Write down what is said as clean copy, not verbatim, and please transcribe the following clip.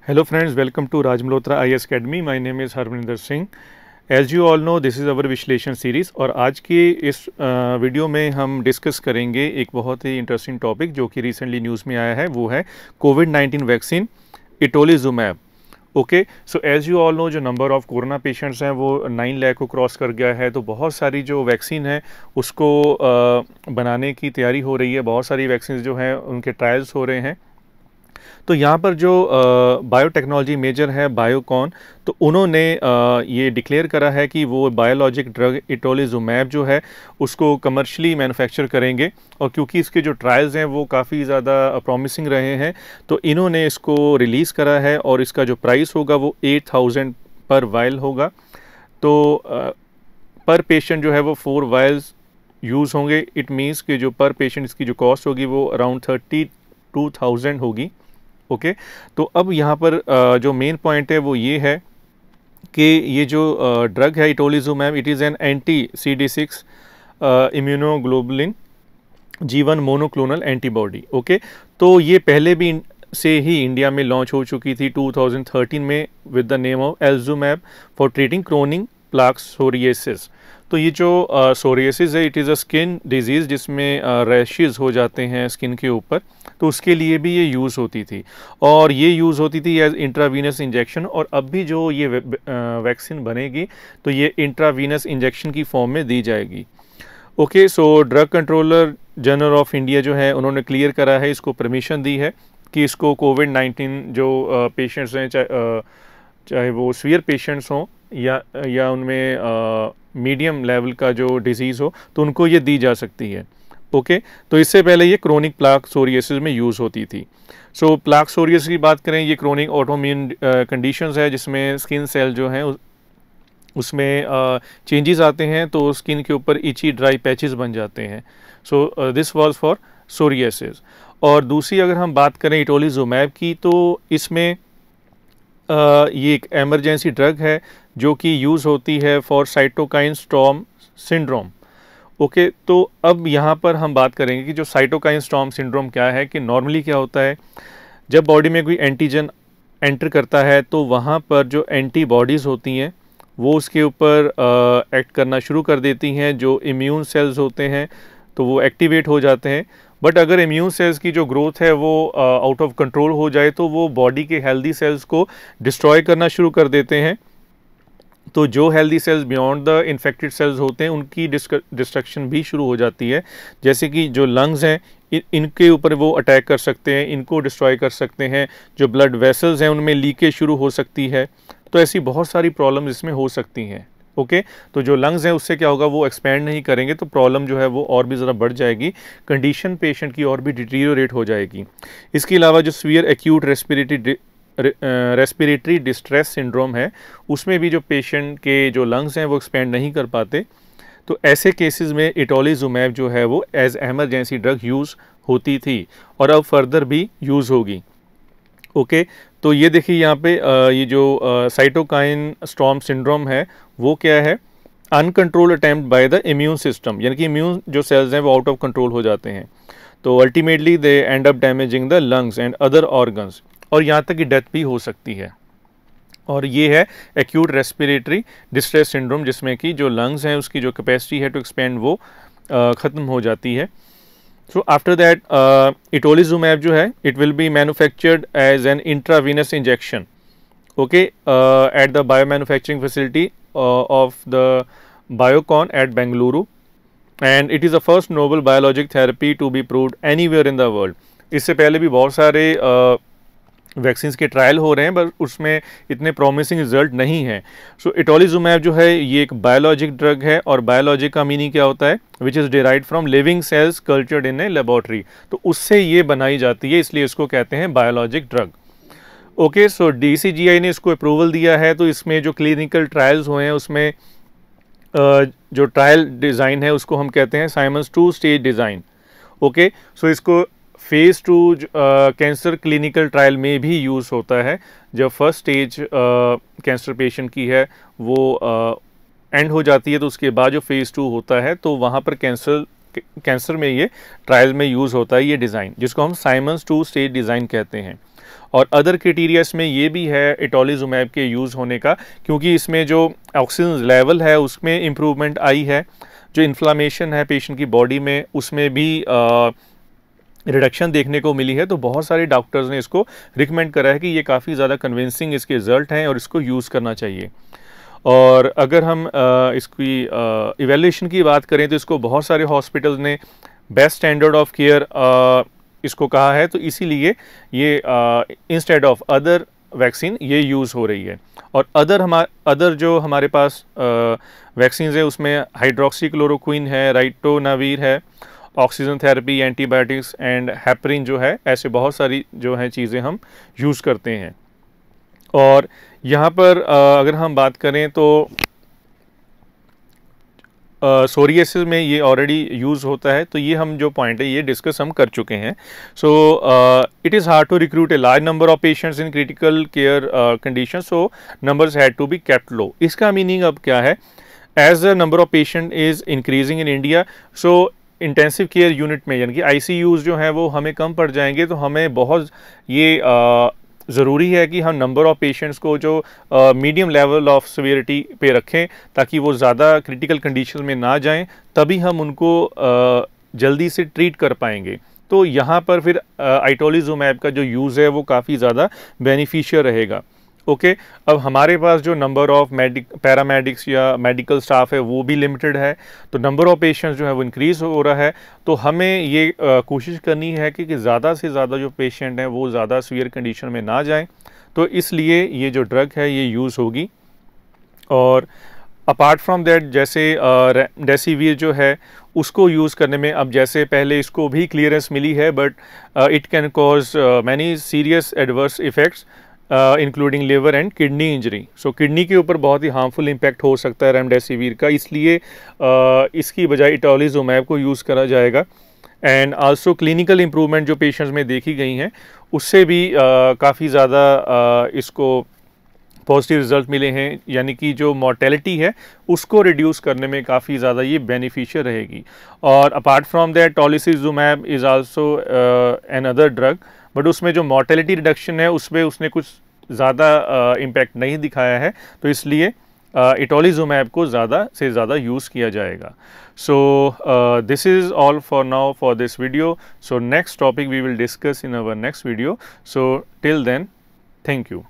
Hello friends, welcome to Raj Malhotra IAS Academy. My name is Harvinder Singh. As you all know, this is our विश्लेषण series और आज की इस video में हम discuss करेंगे एक बहुत ही इंटरेस्टिंग टॉपिक जो कि रिसेंटली न्यूज़ में आया है, वो है कोविड-19 vaccine itolizumab. Okay, so as you all know, जो नंबर ऑफ़ कोरोना पेशेंट्स हैं वो 9 लाख को क्रॉस कर गया है। तो बहुत सारी जो वैक्सीन है उसको बनाने की तैयारी हो रही है। बहुत सारी वैक्सीन जो हैं उनके ट्रायल्स हो रहे हैं। तो यहाँ पर जो बायोटेक्नोलॉजी मेजर है बायोकॉन, तो उन्होंने ये डिक्लेयर करा है कि वो बायोलॉजिक ड्रग इटोलिजुमैब जो है उसको कमर्शियली मैन्युफैक्चर करेंगे। और क्योंकि इसके जो ट्रायल्स हैं वो काफ़ी ज़्यादा प्रॉमिसिंग रहे हैं, तो इन्होंने इसको रिलीज़ करा है और इसका जो प्राइस होगा वो 8000 पर वायल होगा। तो पर पेशेंट जो है वो 4 वायल्स यूज़ होंगे। इट मीन्स कि जो पर पेशेंट इसकी जो कॉस्ट होगी वो अराउंड 32,000 होगी। ओके, तो अब यहाँ पर जो मेन पॉइंट है वो ये है कि ये जो ड्रग है itolizumab, it is an anti CD6 immunoglobulin G1 monoclonal antibody. Okay, तो ये पहले भी से ही इंडिया में लॉन्च हो चुकी थी 2013 में with the name of alzumab for treating chronic plaque psoriasis. तो ये जो सोरियासिस है, it is a skin disease जिसमें रैशेज़ हो जाते हैं स्किन के ऊपर, तो उसके लिए भी ये यूज़ होती थी और ये यूज़ होती थी एज इंट्रावीनस इंजेक्शन। और अब भी जो ये वैक्सीन बनेगी तो ये इंट्रावीनस इंजेक्शन की फॉर्म में दी जाएगी। Okay, so drug controller general of India जो है उन्होंने क्लियर करा है, इसको परमिशन दी है कि इसको कोविड-19 जो पेशेंट्स हैं, चाहे वो सीवियर पेशेंट्स हों या उनमें मीडियम लेवल का जो डिजीज़ हो, तो उनको ये दी जा सकती है। ओके, तो इससे पहले ये क्रोनिक प्लाक सोरियासिस में यूज़ होती थी। सो प्लाक सोरियासिस की बात करें, ये क्रोनिक ऑटोइम्यून कंडीशंस है जिसमें स्किन सेल जो हैं उसमें चेंजेस आते हैं, तो स्किन के ऊपर इची ड्राई पैचेस बन जाते हैं। So this was for psoriasis. और दूसरी अगर हम बात करें इटोलिजुमैब की, तो इसमें ये एक एमरजेंसी ड्रग है जो कि यूज़ होती है for cytokine storm syndrome. Okay, तो अब यहाँ पर हम बात करेंगे कि जो साइटोकाइन स्टॉर्म सिंड्रोम क्या है, कि नॉर्मली क्या होता है, जब बॉडी में कोई एंटीजन एंटर करता है तो वहाँ पर जो एंटीबॉडीज़ होती हैं वो उसके ऊपर एक्ट करना शुरू कर देती हैं। जो इम्यून सेल्स होते हैं तो वो एक्टिवेट हो जाते हैं। बट अगर इम्यून सेल्स की जो ग्रोथ है वो आउट ऑफ कंट्रोल हो जाए तो वो बॉडी के हेल्दी सेल्स को डिस्ट्रॉय करना शुरू कर देते हैं। तो जो healthy cells beyond the infected cells होते हैं उनकी डिस्ट्रक्शन भी शुरू हो जाती है। जैसे कि जो लंग्स हैं इनके ऊपर वो अटैक कर सकते हैं, इनको डिस्ट्रॉय कर सकते हैं। जो ब्लड वेसल्स हैं उनमें लीकेज शुरू हो सकती है। तो ऐसी बहुत सारी प्रॉब्लम इसमें हो सकती हैं। ओके, तो जो लंग्स हैं उससे क्या होगा, वो एक्सपैंड नहीं करेंगे तो प्रॉब्लम जो है वो और भी ज़रा बढ़ जाएगी, कंडीशन पेशेंट की और भी डिटीरियोरेट हो जाएगी। इसके अलावा जो severe acute respiratory distress syndrome है, उसमें भी जो पेशेंट के जो लंग्स हैं वो एक्सपैंड नहीं कर पाते, तो ऐसे केसेस में इटोलिजुमैब जो है वो एज एमरजेंसी ड्रग यूज़ होती थी और अब फर्दर भी यूज़ होगी। ओके, तो ये देखिए यहाँ पे ये जो साइटोकाइन स्टॉर्म सिंड्रोम है वो क्या है, uncontrol attempt by the immune system, यानी कि इम्यून जो सेल्स हैं वो आउट ऑफ कंट्रोल हो जाते हैं। तो ultimately they and up damaging the lungs and other organs, और यहाँ तक कि डेथ भी हो सकती है। और ये है एक्यूट रेस्पिरेटरी डिस्ट्रेस सिंड्रोम, जिसमें कि जो लंग्स हैं उसकी जो कैपेसिटी है टू एक्सपेंड वो ख़त्म हो जाती है। सो आफ्टर दैट इटोलिजुमैब जो है it will be manufactured as an intravenous injection, okay, at the bio manufacturing facility of the Biocon at Bengaluru, and it is the first novel biologic therapy to be proved anywhere in the world. इससे पहले भी बहुत सारे vaccines के trial हो रहे हैं but उसमें इतने प्रॉमिसिंग रिजल्ट नहीं है। सो इटोलिजुमैब जो है ये एक बायोलॉजिक ड्रग है, और बायोलॉजिक का मीनिंग क्या होता है, which is derived from living cells cultured in a laboratory, तो उससे ये बनाई जाती है, इसलिए इसको कहते हैं बायोलॉजिक ड्रग। ओके, सो DCGI ने इसको अप्रूवल दिया है। तो इसमें जो क्लिनिकल ट्रायल्स हुए हैं उसमें जो ट्रायल डिज़ाइन है उसको हम कहते हैं साइमन्स 2 स्टेज डिज़ाइन। ओके, सो इसको फेज़ 2 कैंसर क्लिनिकल ट्रायल में भी यूज़ होता है। जब फर्स्ट स्टेज कैंसर पेशेंट की है वो एंड हो जाती है, तो उसके बाद जो फेज़ 2 होता है तो वहाँ पर कैंसर में ये ट्रायल में यूज़ होता है ये डिज़ाइन, जिसको हम साइमन्स 2 स्टेज डिज़ाइन कहते हैं। और अदर क्राइटेरियास में ये भी है इटोलिजुमैब के यूज़ होने का, क्योंकि इसमें जो ऑक्सीजन लेवल है उसमें इम्प्रूवमेंट आई है, जो इन्फ्लामेशन है पेशेंट की बॉडी में उसमें भी रिडक्शन देखने को मिली है। तो बहुत सारे डॉक्टर्स ने इसको रिकमेंड करा है कि ये काफ़ी ज़्यादा कन्विंसिंग इसके रिजल्ट हैं और इसको यूज़ करना चाहिए। और अगर हम इसकी इवैल्यूएशन की बात करें तो इसको बहुत सारे हॉस्पिटल्स ने बेस्ट स्टैंडर्ड ऑफ केयर इसको कहा है, तो इसीलिए ये इंस्टेड ऑफ अदर वैक्सीन ये यूज़ हो रही है। और अदर जो हमारे पास वैक्सीन है उसमें हाइड्रोक्सीक्लोरोक्विन है, राइटोनावीर है, oxygen therapy, antibiotics and heparin जो है, ऐसे बहुत सारी जो हैं चीज़ें हम यूज़ करते हैं। और यहाँ पर अगर हम बात करें तो सोरियासिस में ये ऑलरेडी यूज़ होता है, तो ये हम जो पॉइंट है ये डिस्कस हम कर चुके हैं। So it is hard to recruit a large number of patients in critical care condition, so numbers had to be kept low. इसका मीनिंग अब क्या है, as the number of patient is increasing in India, so intensive care unit में यानी कि ICUs जो हैं वो हमें कम पड़ जाएंगे। तो हमें बहुत ये ज़रूरी है कि हम नंबर ऑफ़ पेशेंट्स को जो मीडियम लेवल ऑफ सीवियरिटी पे रखें, ताकि वो ज़्यादा क्रिटिकल कंडीशन में ना जाएं, तभी हम उनको जल्दी से ट्रीट कर पाएंगे। तो यहाँ पर फिर इटोलिजुमैब का जो यूज़ है वो काफ़ी ज़्यादा बेनिफिशियल रहेगा। ओके, अब हमारे पास जो नंबर ऑफ़ पैरामेडिक्स या मेडिकल स्टाफ है वो भी लिमिटेड है, तो नंबर ऑफ़ पेशेंट्स जो है वो इंक्रीज़ हो रहा है। तो हमें ये कोशिश करनी है कि ज़्यादा से ज़्यादा जो पेशेंट हैं वो ज़्यादा सीवियर कंडीशन में ना जाएं, तो इसलिए ये जो ड्रग है ये यूज़ होगी। और अपार्ट फ्रॉम दैट जैसे रेमडेसिविर जो है उसको यूज़ करने में, अब जैसे पहले इसको भी क्लियरेंस मिली है, but it can cause many serious adverse effects including liver and kidney injury. So kidney के ऊपर बहुत ही हार्मफुल इम्पैक्ट हो सकता है रेमडेसिविर का, इसलिए इसकी बजाय इटोलिजुमैब को यूज़ करा जाएगा। एंड आल्सो क्लिनिकल इम्प्रूवमेंट जो पेशेंट्स में देखी गई हैं उससे भी काफ़ी ज़्यादा इसको पॉजिटिव रिजल्ट मिले हैं, यानी कि जो मॉर्टेलिटी है उसको रिड्यूस करने में काफ़ी ज़्यादा ये बेनिफिशियल रहेगी। और apart from that tocilizumab is also another drug, but उसमें जो मॉर्टेलिटी रिडक्शन है उसमें उसने कुछ ज़्यादा इम्पैक्ट नहीं दिखाया है, तो इसलिए इटोलिजुमैब को ज़्यादा से ज़्यादा यूज़ किया जाएगा। So this is all for now for this video. So next topic we will discuss in our next video. So till then, thank you.